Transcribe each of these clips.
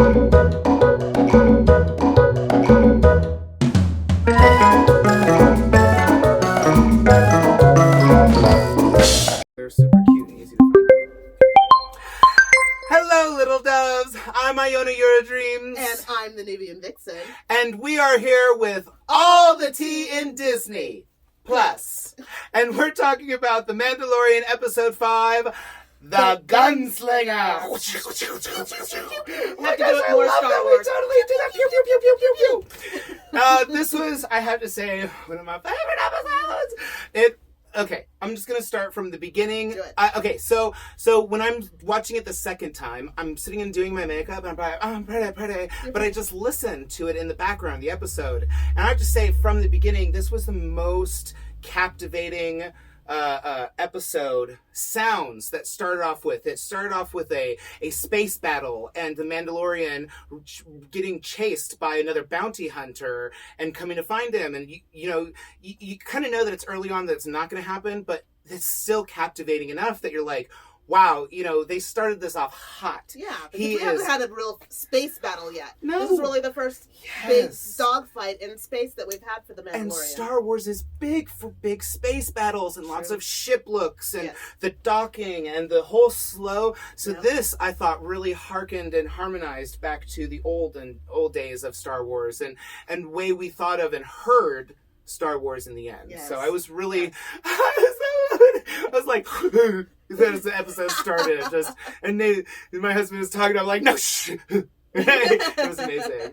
They're super cute and easy to find. Hello, little doves. I'm Iona Uradreams. And I'm the Nubian Vixen. And we are here with all the tea in Disney Plus. And we're talking about The Mandalorian Episode 5, The Gunslinger. We have to do it more Star Wars. We totally do that. Pew, pew, pew, pew, pew, pew. This was, I have to say, one of my favorite episodes. Okay, I'm just gonna start from the beginning. Okay, so when I'm watching it the second time, I'm sitting and doing my makeup, and I'm like, oh, pretty, but I just listen to it in the background, the episode, and I have to say, from the beginning, this was the most captivating episode sounds that started off with. It started off with a space battle and the Mandalorian getting chased by another bounty hunter and coming to find him. And you kind of know that it's early on that it's not going to happen, but it's still captivating enough that you're like, wow, they started this off hot. Yeah, because we haven't had a real space battle yet. No. This is really the first big dogfight in space that we've had for the Mandalorian. And Star Wars is big for big space battles and lots of ship looks and the docking and the whole slow. So this, I thought, really harkened and harmonized back to the old days of Star Wars and way we thought of and heard Star Wars in the end. Yes. So I was really... I was like... as the episode started, and my husband was talking, I'm like, no, shh. It was amazing.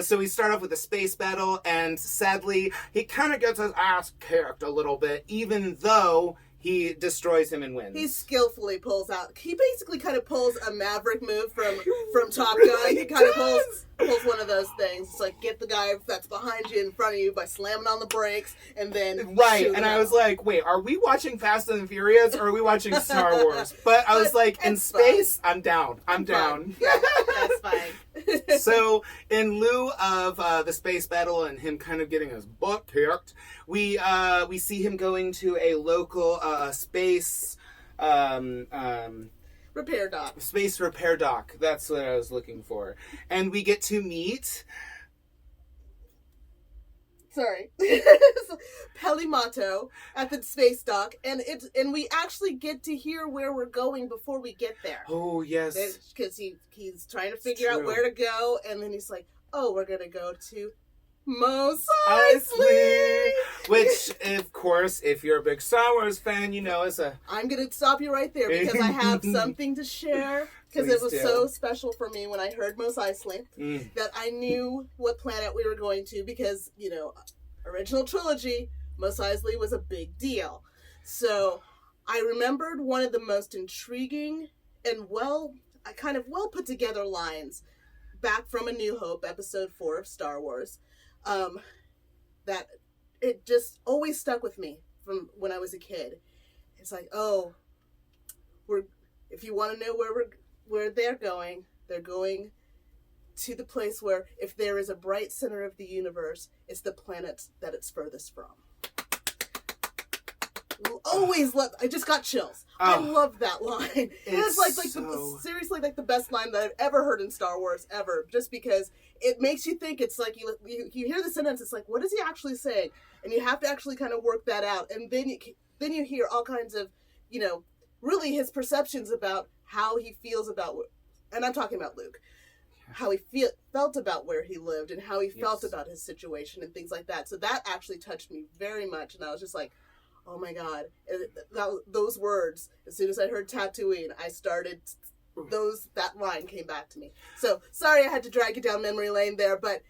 So we start off with a space battle, and sadly, he kind of gets his ass kicked a little bit, even though he destroys him and wins. He skillfully pulls out. He basically kind of pulls a Maverick move from Top Gun. He kind of pulls one of those things. It's like, get the guy that's behind you in front of you by slamming on the brakes and then right. And I was like, wait, are we watching Fast and Furious or are we watching Star Wars? But I was like, in space, fine. I'm down. I'm down. Yeah, that's fine. So in lieu of the space battle and him kind of getting his butt kicked, we see him going to a local space repair dock. Space repair dock. That's what I was looking for. And we get to meet... Pelimato at the space dock, and we actually get to hear where we're going before we get there. Oh, yes. Because he's trying to figure out where to go, and then he's like, oh, we're going to go to Mos Eisley. Which, of course, if you're a big Star Wars fan, is a... I'm going to stop you right there because I have something to share. Because it was so special for me when I heard Mos Eisley that I knew what planet we were going to because, original trilogy, Mos Eisley was a big deal. So I remembered one of the most intriguing and well put together lines back from A New Hope, Episode 4 of Star Wars, that it just always stuck with me from when I was a kid. It's like, oh, if you want to know where they're going to the place where if there is a bright center of the universe, it's the planet that it's furthest from. I just got chills. I love that line. It's seriously the best line that I've ever heard in Star Wars ever. Just because it makes you think. It's like you hear the sentence. It's like, what is he actually saying? And you have to actually kind of work that out. And then you hear all kinds of, really his perceptions about how he feels about. And I'm talking about Luke. How he felt about where he lived and how he felt about his situation and things like that. So that actually touched me very much. And I was just like, oh my God, those words, as soon as I heard Tatooine, that line came back to me. So sorry I had to drag you down memory lane there, but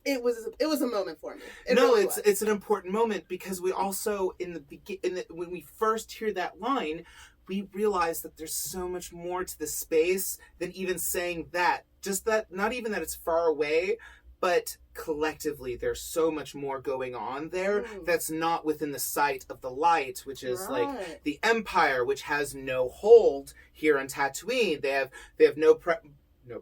it was a moment for me. It's an important moment because we also when we first hear that line, we realize that there's so much more to the space than even saying that. Just that, not even that it's far away, but collectively there's so much more going on there that's not within the sight of the light, which is like the Empire, which has no hold here on Tatooine. They have no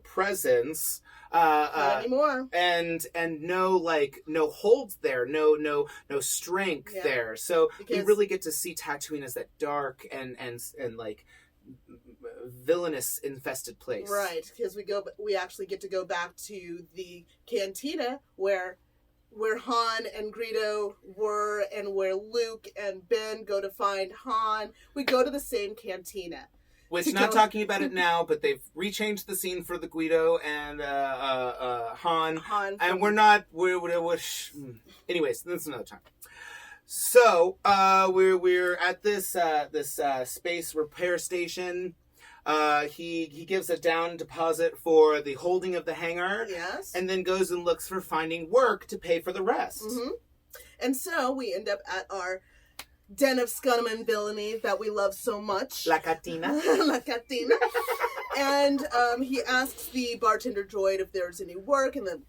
presence not anymore, and no holds there, no strength there. So we really get to see Tatooine as that dark and like villainous infested place. Right, because we actually get to go back to the cantina where Han and Greedo were, and where Luke and Ben go to find Han. We go to the same cantina. Which, not talking about it now, but they've rechanged the scene for the Guido and Han. And anyways, that's another time. So, we're at this space repair station. He gives a down deposit for the holding of the hangar. Yes. And then goes and looks for finding work to pay for the rest. Mm-hmm. And so we end up at our den of scum and villainy that we love so much. La Catina. La Catina. And he asks the bartender droid if there's any work, and the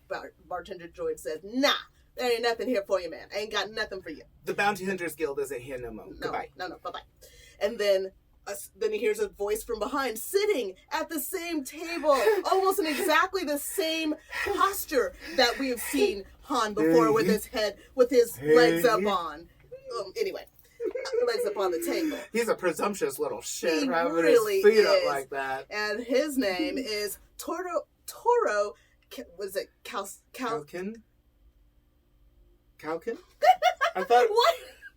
bartender droid says, nah, there ain't nothing here for you, man. I ain't got nothing for you. The Bounty Hunters Guild isn't here no more. Goodbye. No, bye-bye. And then he hears a voice from behind, sitting at the same table, almost in exactly the same posture that we've seen Han before, with his legs up on. Anyway. Legs up on the table. He's a presumptuous little shit. He having really his feet is. up like that. And his name is Toro. Was it Calkin? Calkin? I thought what?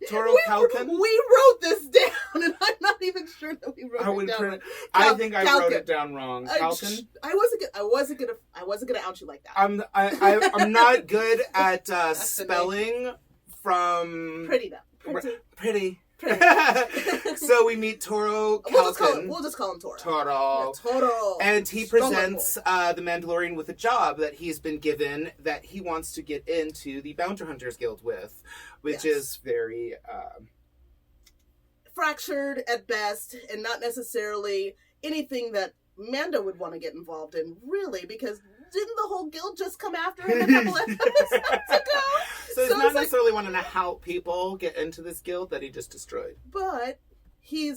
Toro Calkin. We wrote this down, and I'm not even sure that we wrote it down. I think I wrote it down wrong. Calkin. I wasn't gonna out you like that. I'm not good at spelling from pretty. So we meet Toro Calkin. We'll just call him Toro. Toro. Yeah, Toro. And he presents the Mandalorian with a job that he's been given that he wants to get into the Bounty Hunters Guild with, which is very fractured at best, and not necessarily anything that Mando would want to get involved in, really, because didn't the whole guild just come after him a couple episodes ago? So he's not necessarily wanting to help people get into this guild that he just destroyed. But he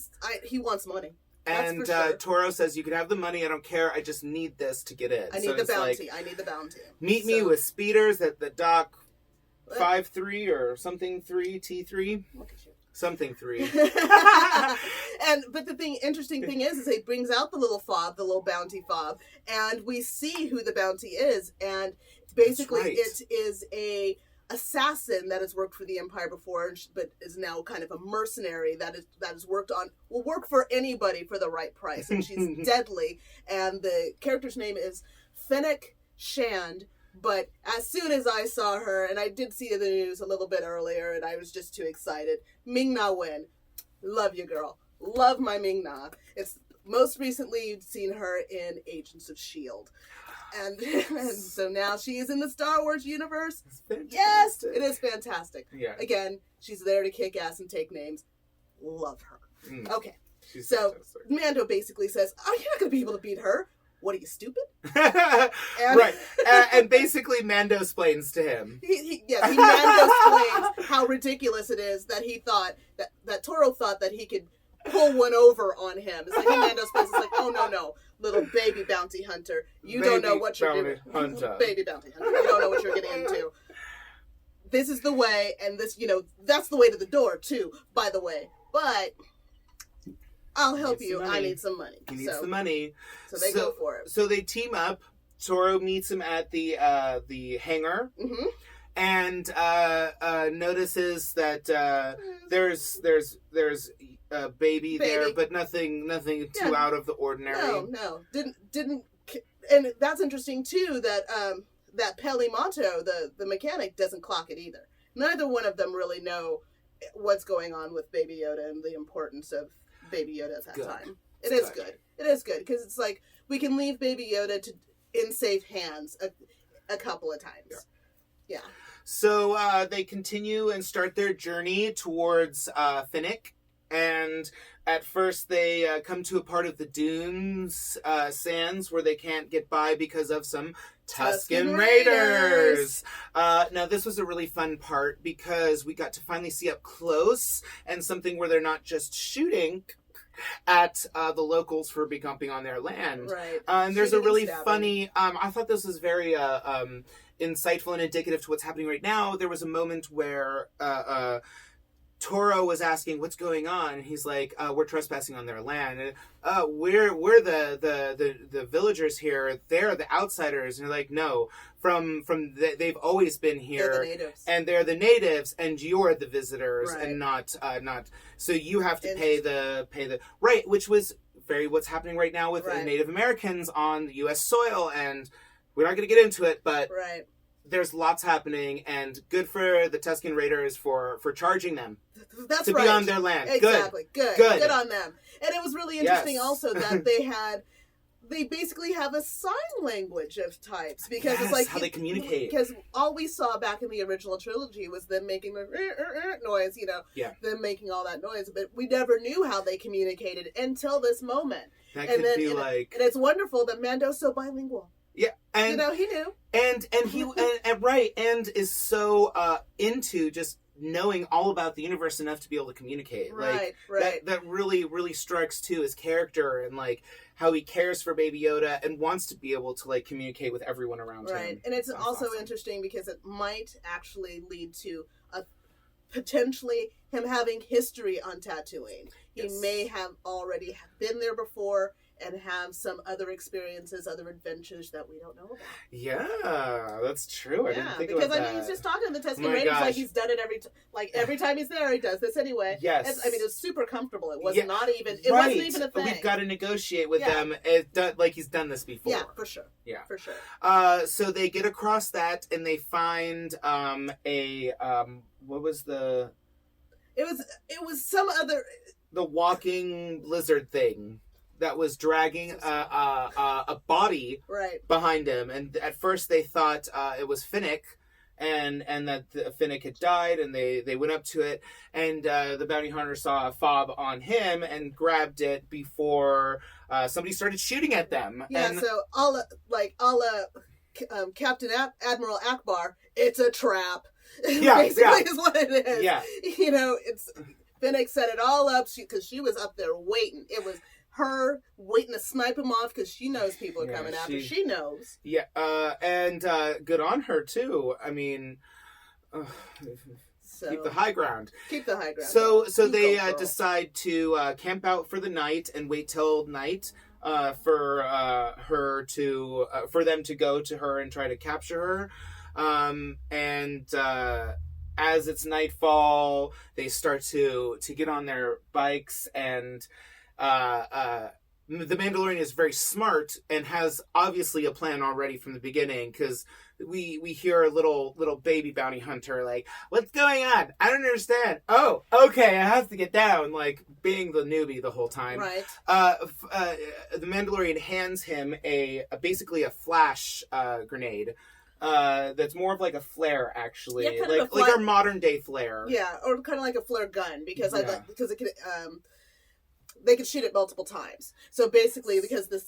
wants money. And that's for sure. Toro says, you can have the money, I don't care, I just need this to get in. I need the bounty. Meet me with speeders at the dock 5-3 or something 3, T3. Look at you. Something 3. But the interesting thing is he brings out the little fob, the little bounty fob, and we see who the bounty is. And basically it is a assassin that has worked for the Empire before, but is now kind of a mercenary that will work for anybody for the right price. And she's deadly. And the character's name is Fennec Shand. But as soon as I saw her, and I did see the news a little bit earlier, and I was just too excited. Ming-Na Wen. Love you, girl. Love my Ming-Na. It's most recently you'd seen her in Agents of S.H.I.E.L.D. And so now she is in the Star Wars universe. Yes, it is fantastic. Yeah. Again, she's there to kick ass and take names. Love her. Okay. She's so fantastic. Mando basically says, "Oh, you're not going to be able to beat her. What, are you stupid?" Right. And basically Mando explains to him. He Mando explains how ridiculous it is that he thought, that Toro thought that he could pull one over on him. It's like Mando explains, it's like, oh, no, little baby bounty hunter. You don't know what you're doing. Baby bounty hunter. You don't know what you're getting into. This is the way, and this, that's the way to the door, too, by the way. But I'll help you. I need some money. He needs the money. So they go for it. So they team up. Toro meets him at the hangar, and notices that there's a baby there, but nothing too out of the ordinary. No, didn't. And that's interesting too. That Pelimato, the mechanic, doesn't clock it either. Neither one of them really know what's going on with Baby Yoda and the importance of Baby Yoda at that time. It is good because it's like we can leave Baby Yoda in safe hands a couple of times. Yeah. So they continue and start their journey towards Finnick, and at first they come to a part of the dunes sands where they can't get by because of some Tusken Raiders. Now this was a really fun part because we got to finally see up close and something where they're not just shooting at the locals for jumping on their land. Right. And there's a really funny, I thought this was very insightful and indicative to what's happening right now. There was a moment where Toro was asking what's going on, and he's like, "We're trespassing on their land. And, we're the villagers here. They're the outsiders." And they're like, "No, they've always been here, they're the natives. and they're the natives, and you're the visitors, Right. and not. So you have to pay the right, which was what's happening right now with the Native Americans on U.S. soil, and we're not going to get into it, but right." There's lots happening, and good for the Tusken Raiders for charging them That's to right. be on their land. Exactly. Good on them. And it was really interesting also that they basically have a sign language of types because it's like how they communicate. Because all we saw back in the original trilogy was them making the noise, them making all that noise, but we never knew how they communicated until this moment. That and could then, be and, like, and it's wonderful that Mando's so bilingual. Yeah, and he knew, and he and is so into just knowing all about the universe enough to be able to communicate. Right. That really strikes too his character, and like how he cares for Baby Yoda and wants to be able to like communicate with everyone around him. Right, and it's also interesting because it might actually lead to potentially him having history on Tatooine. He may have already been there before and have some other experiences, other adventures that we don't know about. Yeah, that's true. I didn't think about that. Because he's just talking to the Tusken Raiders like he's done it every time he's there. He does this anyway. Yes, it was super comfortable. It was not even. It wasn't even a thing. We've got to negotiate with them. Like he's done this before. Yeah, for sure. Yeah, for sure. So they get across that and they find what was the? It was some other. The walking lizard thing that was dragging a body behind him, and at first they thought it was Finnick, and that Finnick had died, and they went up to it, and the bounty hunter saw a fob on him and grabbed it before somebody started shooting at them. Yeah, and, so Captain Admiral Akbar, it's a trap. Basically is what it is. Yeah, it's Finnick set it all up because she was up there waiting. It was her waiting to snipe him off because she knows people are coming after. She knows. Yeah, and good on her too. I mean, keep the high ground. Keep the high ground. So they decide to camp out for the night and wait till night for them to go to her and try to capture her. As it's nightfall, they start to get on their bikes, and the Mandalorian is very smart and has obviously a plan already from the beginning, because we hear a little baby bounty hunter like, "What's going on? I don't understand." "Oh, okay, I have to get down," like being the newbie the whole time. Right. The Mandalorian hands him basically a flash grenade. That's more of like a flare, actually, like our modern day flare. Yeah, or kind of like a flare gun, because it could they could shoot it multiple times. So basically, because the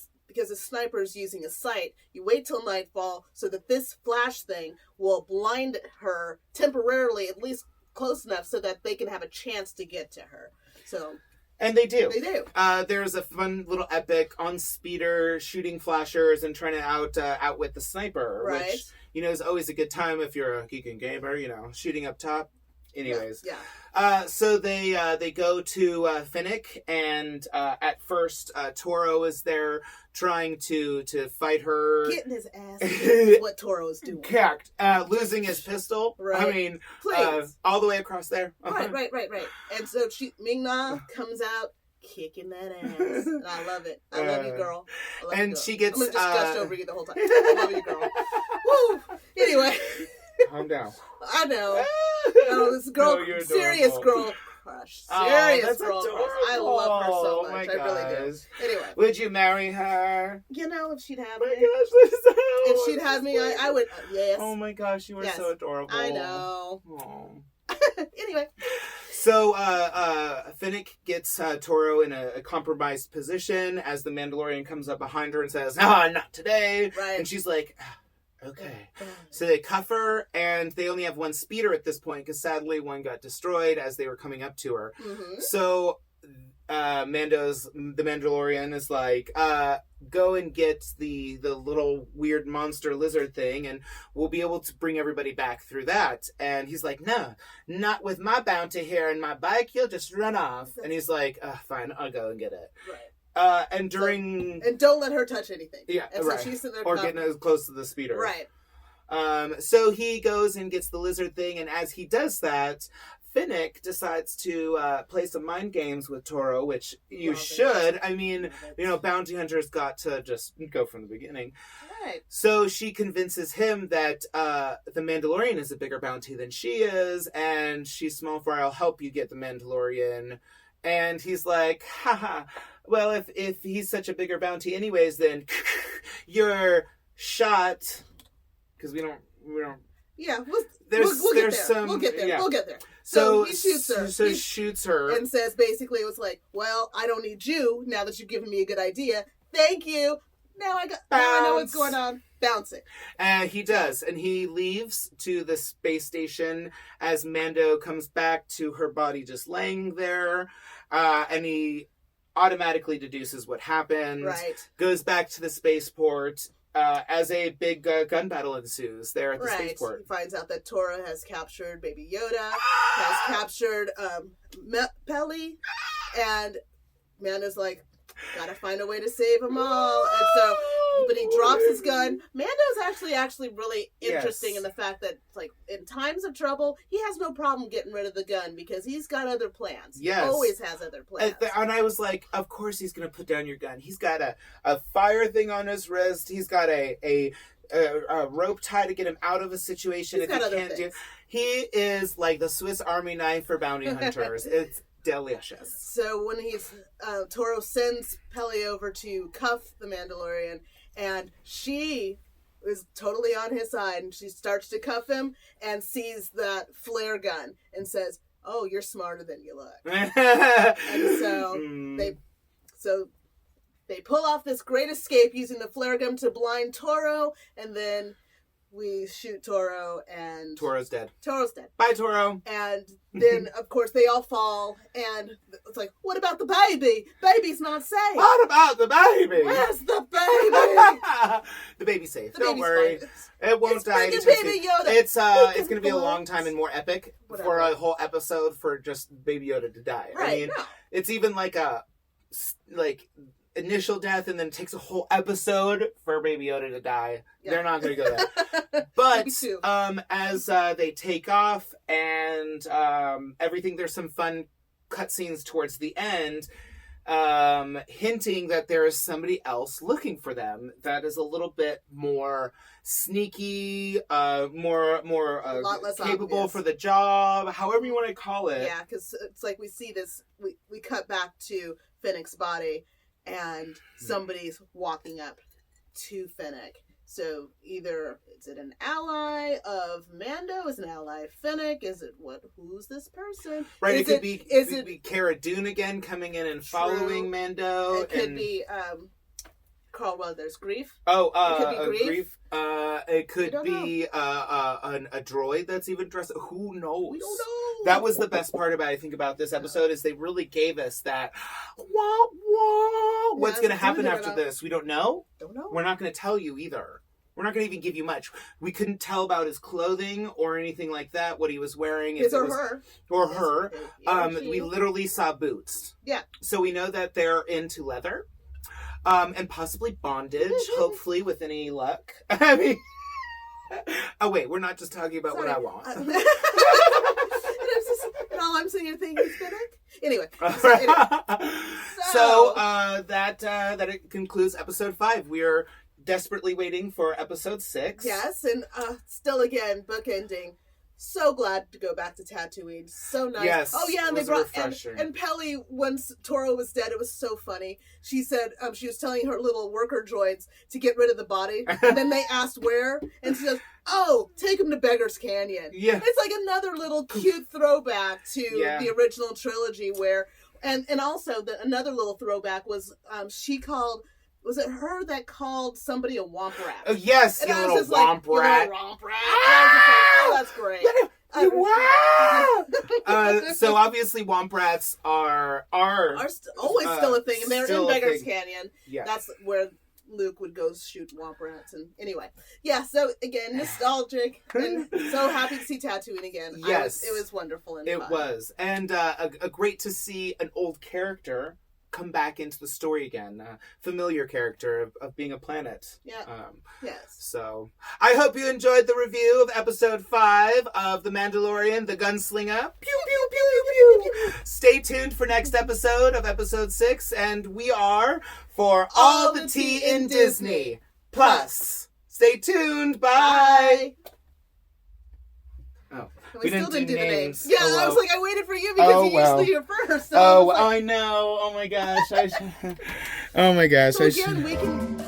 sniper's using a sight, you wait till nightfall so that this flash thing will blind her temporarily, at least close enough so that they can have a chance to get to her. So. And they do. They do. There's a fun little epic on speeder shooting flashers and trying to outwit the sniper, right. Which is always a good time if you're a geek and gamer. Shooting up top. Anyways, yeah. So they go to Finnick, and at first Toro is there trying to fight her, getting his ass. Is what Toro is doing. Correct. Losing his pistol. Right. I mean, all the way across there. Right. And so Ming-Na comes out kicking that ass. And I love it. I love you, girl. And she gets. I'm gonna just gush over you the whole time. I love you, girl. Woo. Anyway. Calm down. I know. This girl, serious girl crush. Serious girl crush. I love her so much. I really do. Anyway. Would you marry her? If she'd have me. Oh my gosh, Lisa. If she'd have me, I would. Yes. Oh my gosh, you were so adorable. I know. Anyway. So, Finnick gets Toro in a compromised position as the Mandalorian comes up behind her and says, not today. Right. And she's like, okay. So they cuff her, and they only have one speeder at this point, because sadly one got destroyed as they were coming up to her. Mm-hmm. So the Mandalorian is like, go and get the little weird monster lizard thing, and we'll be able to bring everybody back through that. And he's like, no, not with my bounty here and my bike. You'll just run off. And he's like, fine, I'll go and get it. Right. And during... and don't let her touch anything. Yeah, and right. So she's sitting there or getting as close to the speeder. Right. So he goes and gets the lizard thing, and as he does that, Finnick decides to play some mind games with Toro, which you should. I mean, bounty hunters got to just go from the beginning. Right. So she convinces him that the Mandalorian is a bigger bounty than she is, and she's small fry, I'll help you get the Mandalorian. And he's like, haha, well, if he's such a bigger bounty anyways, then you're shot. Because we don't. Yeah, we'll get there. We'll get there. So he shoots her. So he shoots her. And says basically, it was like, well, I don't need you now that you've given me a good idea. Thank you. Now I know what's going on. Bounce it. He does. And he leaves to the space station as Mando comes back to her body just laying there. And he automatically deduces what happened. Right. Goes back to the spaceport. As a big gun battle ensues there at the spaceport. He finds out that Tora has captured Baby Yoda, has captured Pelly, and Mando's like, gotta find a way to save them all. And so, but he drops his gun. Mando's actually really interesting in the fact that, like, in times of trouble, he has no problem getting rid of the gun because he's got other plans. Yes. He always has other plans. And I was like, of course he's going to put down your gun. He's got a fire thing on his wrist. He's got a rope tie to get him out of a situation if he can't do. He is like the Swiss Army knife for bounty hunters. It's delicious. So when Toro sends Pelly over to cuff the Mandalorian, and she is totally on his side, and she starts to cuff him and sees that flare gun and says, "Oh, you're smarter than you look." And so they pull off this great escape using the flare gun to blind Toro, and then we shoot Toro, and Toro's dead. Bye, Toro. And then, of course, they all fall, and it's like, what about the baby? Baby's not safe. What about the baby? Where's the baby? The baby's safe. Don't worry. Fine. It won't die. It's Baby Yoda. It's going to be a long time and more epic for a whole episode for just Baby Yoda to die. Right, I mean, it's even like a initial death, and then it takes a whole episode for Baby Yoda to die. Yeah. They're not going to go there. But as they take off and everything, there's some fun cutscenes towards the end, hinting that there is somebody else looking for them that is a little bit more sneaky, more a lot less capable obvious for the job, however you want to call it. Yeah, because it's like we see this, we cut back to Finnick's body, and somebody's walking up to Finnick. So either is it an ally of Mando? Is it an ally of Finnick? Is it who's this person? Right, it could be Cara Dune again coming in and following Mando. It could be Carl Weathers' Grief. Oh, it could be Grief. It could be a droid that's even dressed. Who knows? We don't know. That was the best part about this episode is they really gave us that what's going to happen after this? We don't know. Don't know. We're not going to tell you either. We're not going to even give you much. We couldn't tell about his clothing or anything like that, what he was wearing. Her. We literally saw boots. Yeah. So we know that they're into leather. And possibly bondage, hopefully, with any luck. I mean, oh wait, we're not just talking about what I want. And all I'm sitting here thinking is Finnick. Anyway. So that it concludes episode 5. We are desperately waiting for episode 6. Yes, and still again, bookending. So glad to go back to Tatooine. So nice. Yes. Oh yeah, and they brought and Pelly, once Toro was dead, it was so funny. She said she was telling her little worker droids to get rid of the body, and then they asked where, and she says, "Oh, take him to Beggar's Canyon." Yeah. It's like another little cute throwback to the original trilogy, where and also another little throwback was she called. Was it her that called somebody a womp rat? Oh, yes, and you little womp rat. And I was just like, oh, that's great. Wow! So obviously Womp Rats are always still a thing, and they're in Beggar's Canyon. Yes. That's where Luke would go shoot Womp Rats, and anyway, yeah. So again, nostalgic, and so happy to see Tatooine again. Yes, it was wonderful and it fun. was, and a great to see an old character come back into the story again. Familiar character of being a planet. Yeah. Yes. So I hope you enjoyed the review of episode 5 of The Mandalorian, The Gunslinger. Pew pew pew pew pew. Stay tuned for next episode of episode 6, and we are for all the tea in Disney. Plus, stay tuned. Bye. Oh. We still didn't do the names. Yeah, I was like, I waited for you because you usually do it first. So I know. Oh my gosh. Oh my gosh. So again, we can